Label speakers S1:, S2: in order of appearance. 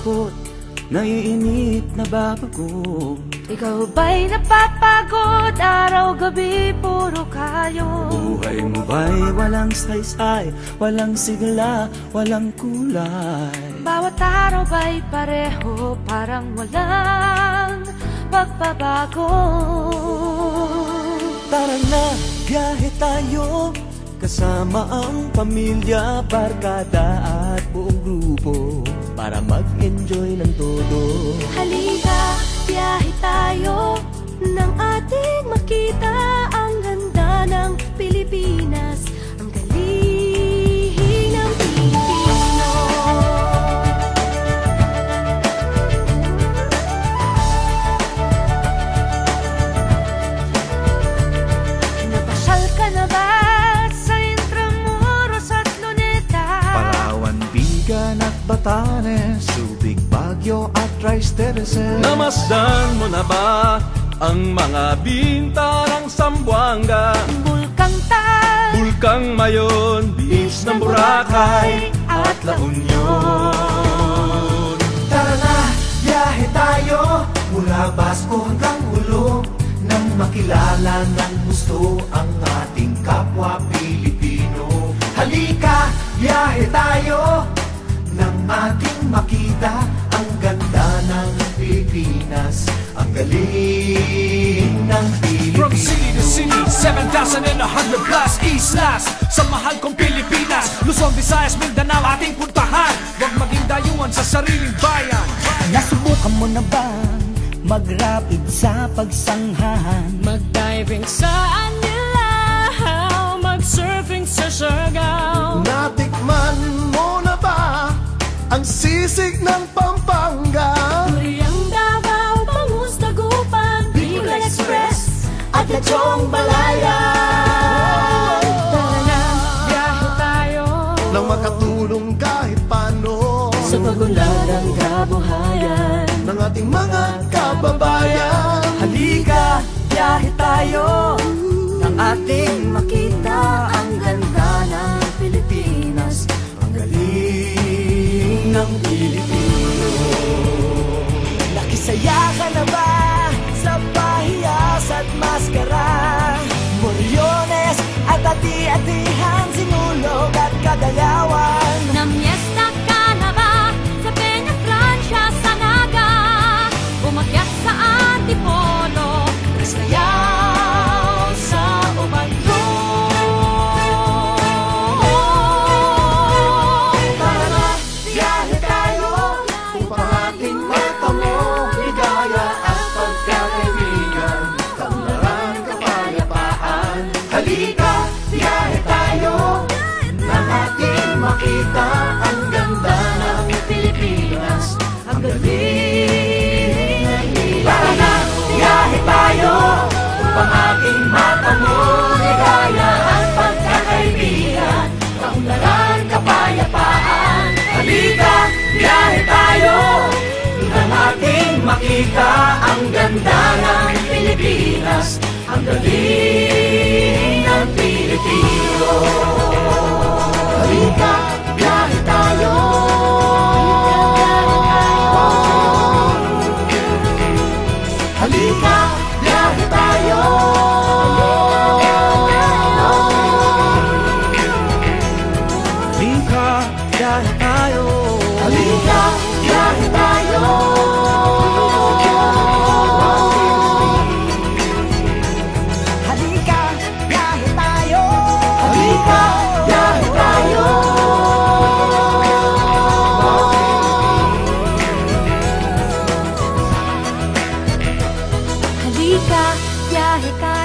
S1: malungkot, naiinip na babago.
S2: Ikaw ba'y napapagod? Araw-gabi puro kayo.
S1: Buhay mo ba'y walang saysay, walang sigla, walang kulay?
S2: Bawat araw ba'y pareho, parang walang pagbabago?
S1: Tara na, biyahe tayo, kasama ang pamilya, barkada at buong grupo, para mag-enjoy ng todo.
S2: Halika, biyahe tayo, nang ating makita ang ganda ng Pilipinas, ang galing ng Pilipino. Napasyal ka na ba sa Intramuros at Luneta?
S3: Palawan, Bigan at Batanes, Subic, Baguio at Rice Terraces.
S4: Namasdan mo na ba ang mga bintarang Zamboanga,
S2: Bulkang Tal,
S4: Bulkang Mayon, Beach ng Boracay at La Union?
S3: Tara na, biyahe tayo, mula Basco hanggang Ulo, nang makilala ng gusto ang ating kapwa Pilipino. Halika, biyahe tayo, nang ating makita ang ganda ng Pilipinas, ang galing ng Pilipino.
S5: From city to city, 7,100 plus islas, sa mahal kong Pilipinas, Luzon, Visayas, Mindanao ating puntahan. Huwag maging dayuhan sa sariling bayan.
S1: Nasubukan mo na bang mag-rapid sa pagsanghahan?
S6: Mag-diving sa Anilaw, mag-surfing sa Siargao.
S3: Natikman mo na ba ang sisig ng Pampanga?
S6: Turiang Davao, Bangus, Dagupan, Bicol Express at Lechong Balaya. Tara na, biyahe tayo,
S3: Nang makatulong kahit paano
S6: sa pagunlad ng kabuhayan
S3: ng ating mga kababayan.
S1: Halika, biyahe tayo, nang ating makita ang ganda ng Pilipinas, ang galing ng Pilipino. Nakisaya ka na ba sa pahiyas at maskara? Moriones at ati-atihan, sinulog at kadayawan.
S2: Namiesta ka na ba sa Peña Francia, sa Naga? Umakyat sa Antipolo, sayaw sa Ubando.
S3: Tara na, biyahe tayo, upang ating matamo ligaya at pagkakaibigan, kaunlaran, kapayapaan. Halika, biyahe tayo, nang ating makita ang ganda ng Pilipinas, ang galing ng Pilipino. Tara na, biyahe tayo, upang ating matamo ligaya at pagkakaibigan, kaunlaran, kapayapaan. Halika, biyahe tayo, nang ating makita ang ganda ng Pilipinas, ang galing ng Pilipino. Halika, biyahe tayo. Halika, biyahe tayo.
S1: Halika, biyahe tayo.
S3: Halika, biyahe tayo.
S1: Halika, biyahe tayo.
S3: Halika, biyahe tayo.
S2: Halika, biyahe ka